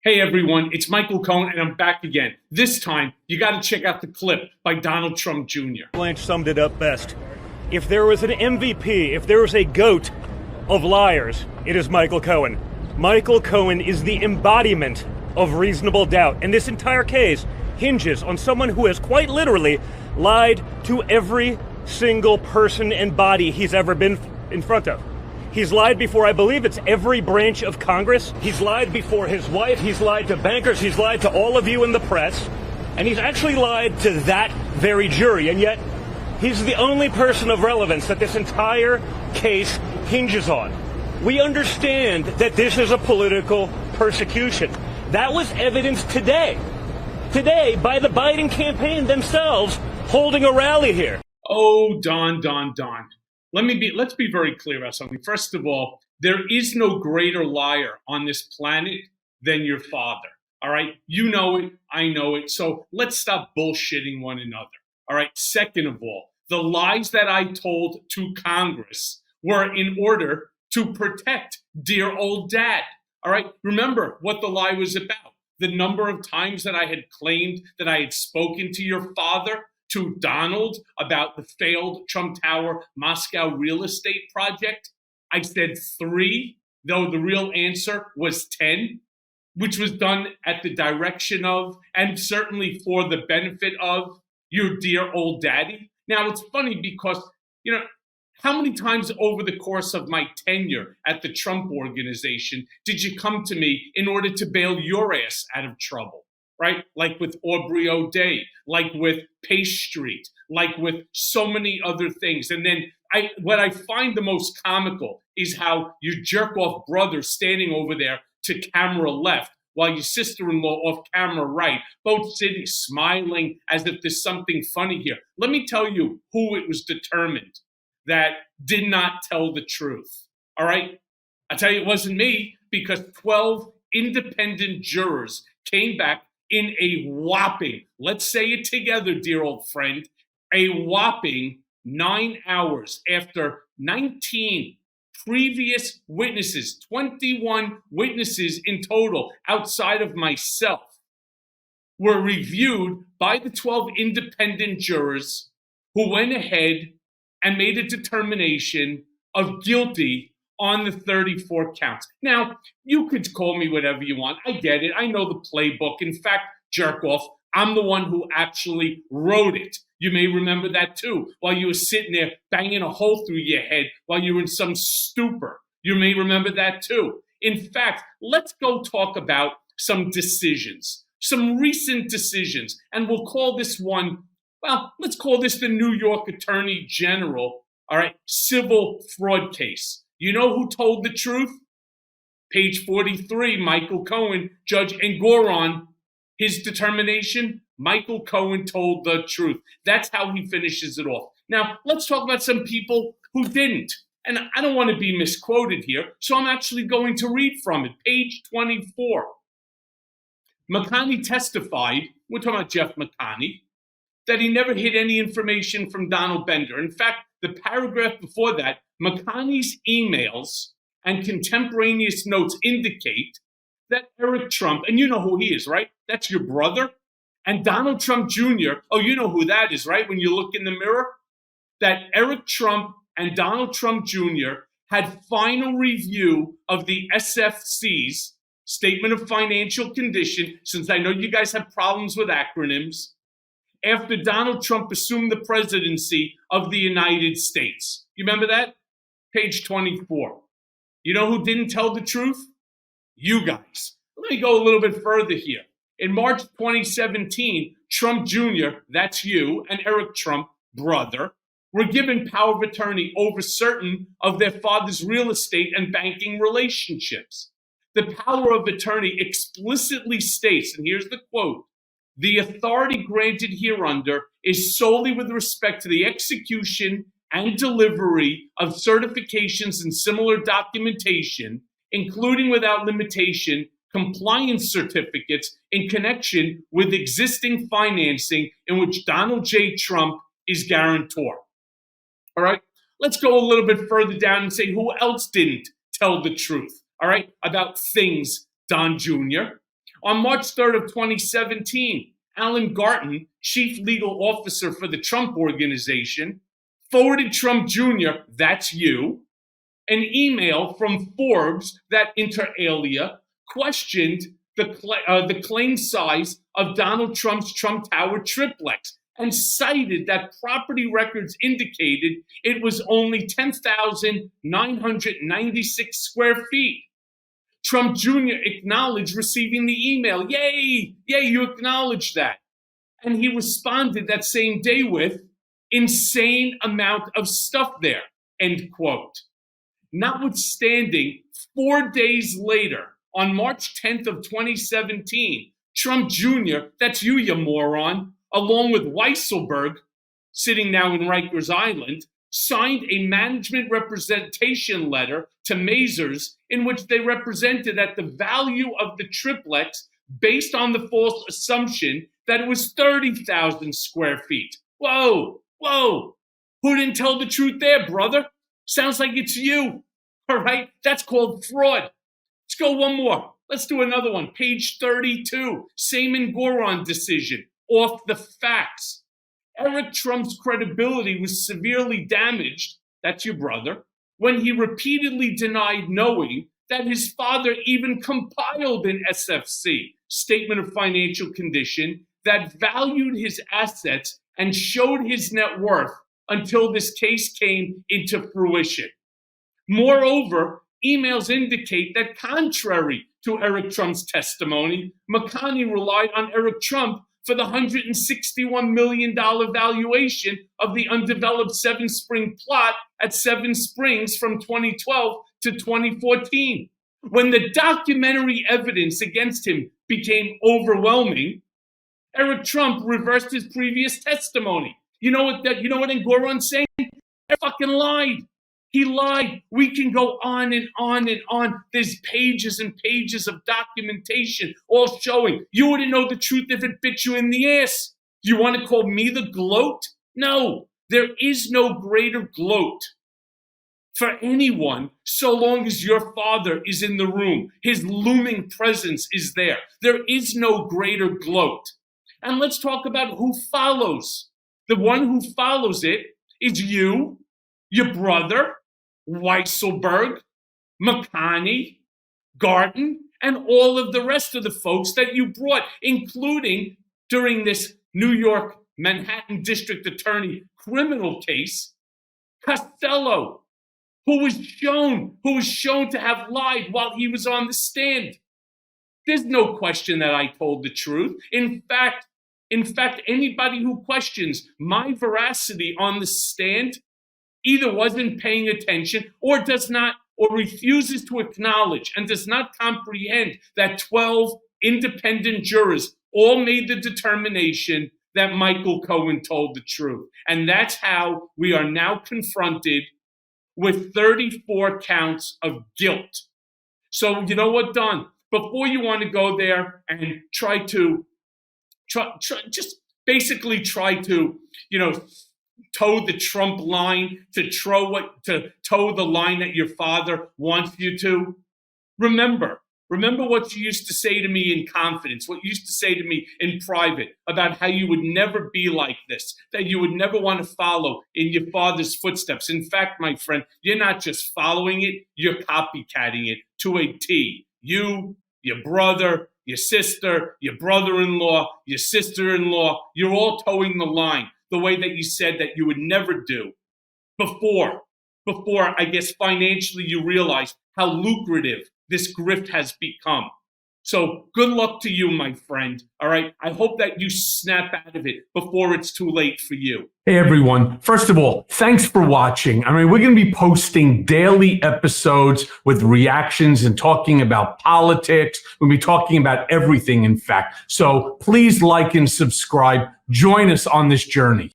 Hey everyone, it's Michael Cohen and I'm back again. This time, you gotta check out the clip by Donald Trump Jr. Blanche summed it up best. If there was an MVP, if there was a GOAT of liars, it is Michael Cohen. Michael Cohen is the embodiment of reasonable doubt. And this entire case hinges on someone who has quite literally lied to every single person and body he's ever been in front of. He's lied before, I believe it's every branch of Congress. He's lied before his wife. He's lied to bankers. He's lied to all of you in the press. And he's actually lied to that very jury. And yet, he's the only person of relevance that this entire case hinges on. We understand that this is a political persecution. That was evidenced today by the Biden campaign themselves holding a rally here. Oh, Don. Let's be very clear about something. First of all, there is no greater liar on this planet than your father. All right. You know it. I know it. So let's stop bullshitting one another. All right. Second of all, the lies that I told to Congress were in order to protect dear old dad. All right. Remember what the lie was about. The number of times that I had claimed that I had spoken to your father, to Donald, about the failed Trump Tower Moscow real estate project. I said 3, though the real answer was 10, which was done at the direction of, and certainly for the benefit of, your dear old daddy. Now, it's funny because, how many times over the course of my tenure at the Trump Organization did you come to me in order to bail your ass out of trouble? Right? Like with Aubrey O'Day, like with Pace Street, like with so many other things. And then what I find the most comical is how your jerk-off brother standing over there to camera left, while your sister-in-law off camera right, both sitting smiling as if there's something funny here. Let me tell you who it was determined that did not tell the truth. All right? I tell you, it wasn't me, because 12 independent jurors came back in a whopping, let's say it together, dear old friend, a whopping 9 hours after 19 previous witnesses, 21 witnesses in total outside of myself, were reviewed by the 12 independent jurors who went ahead and made a determination of guilty on the 34 counts. Now, you could call me whatever you want. I get it. I know the playbook. In fact, jerk off, I'm the one who actually wrote it. You may remember that too, while you were sitting there banging a hole through your head while you were in some stupor. You may remember that too. In fact, let's go talk about some decisions, some recent decisions, and we'll call this one, let's call this the New York Attorney General, all right, civil fraud case. You know who told the truth? Page 43, Michael Cohen, Judge Engoron, his determination, Michael Cohen told the truth. That's how he finishes it off. Now, let's talk about some people who didn't. And I don't want to be misquoted here, so I'm actually going to read from it. Page 24. McConney testified, we're talking about Jeff McConney, that he never hid any information from Donald Bender. In fact, the paragraph before that, McConney's emails and contemporaneous notes indicate that Eric Trump, and you know who he is, right? That's your brother. And Donald Trump Jr., oh, you know who that is, right? When you look in the mirror, that Eric Trump and Donald Trump Jr. had final review of the SFC's Statement of Financial Condition, since I know you guys have problems with acronyms, after Donald Trump assumed the presidency of the United States. You remember that? Page 24. You know who didn't tell the truth? You guys. Let me go a little bit further here. In March 2017, Trump Jr., that's you, and Eric Trump, brother, were given power of attorney over certain of their father's real estate and banking relationships. The power of attorney explicitly states, and here's the quote, "The authority granted hereunder is solely with respect to the execution and delivery of certifications and similar documentation, including without limitation compliance certificates in connection with existing financing in which Donald J. Trump is guarantor." All right, let's go a little bit further down and say who else didn't tell the truth, all right, about things, Don Jr. On March 3rd of 2017, Alan Garten, chief legal officer for the Trump Organization, forwarded Trump Jr., that's you, an email from Forbes that, inter alia, questioned the claim size of Donald Trump's Trump Tower triplex and cited that property records indicated it was only 10,996 square feet. Trump Jr. acknowledged receiving the email. Yay, you acknowledged that. And he responded that same day with, insane amount of stuff there, end quote. Notwithstanding, 4 days later, on March 10th of 2017, Trump Jr., that's you moron, along with Weisselberg, sitting now in Rikers Island, signed a management representation letter to Mazars in which they represented that the value of the triplex based on the false assumption that it was 30,000 square feet. Whoa. Who didn't tell the truth there, brother? Sounds like it's you. All right, that's called fraud. Let's go one more. Let's do another one. Page 32, Seymour Goron decision, off the facts. Eric Trump's credibility was severely damaged, that's your brother, when he repeatedly denied knowing that his father even compiled an SFC, Statement of Financial Condition, that valued his assets and showed his net worth until this case came into fruition. Moreover, emails indicate that contrary to Eric Trump's testimony, McConney relied on Eric Trump for the $161 million valuation of the undeveloped Seven Spring plot at Seven Springs from 2012 to 2014. When the documentary evidence against him became overwhelming, Eric Trump reversed his previous testimony. You know what Ngoron's saying? He fucking lied. He lied. We can go on and on and on. There's pages and pages of documentation all showing. You wouldn't know the truth if it bit you in the ass. You want to call me the gloat? No, there is no greater gloat for anyone so long as your father is in the room. His looming presence is there. There is no greater gloat. And let's talk about who follows. The one who follows it is you, your brother, Weisselberg, McConney, Garten, and all of the rest of the folks that you brought, including during this New York Manhattan District Attorney criminal case, Costello, who was shown to have lied while he was on the stand. There's no question that I told the truth. In fact, anybody who questions my veracity on the stand either wasn't paying attention or refuses to acknowledge and does not comprehend that 12 independent jurors all made the determination that Michael Cohen told the truth. And that's how we are now confronted with 34 counts of guilt. So you know what, Don? Before you want to go there and try to toe the Trump line, to toe the line that your father wants you to. Remember what you used to say to me in confidence, what you used to say to me in private about how you would never be like this, that you would never want to follow in your father's footsteps. In fact, my friend, you're not just following it, you're copycatting it to a T. You, your brother, your sister, your brother-in-law, your sister-in-law, you're all towing the line the way that you said that you would never do before, I guess, financially you realize how lucrative this grift has become. So good luck to you, my friend. All right. I hope that you snap out of it before it's too late for you. Hey, everyone. First of all, thanks for watching. We're going to be posting daily episodes with reactions and talking about politics. We'll be talking about everything, in fact. So please like and subscribe. Join us on this journey.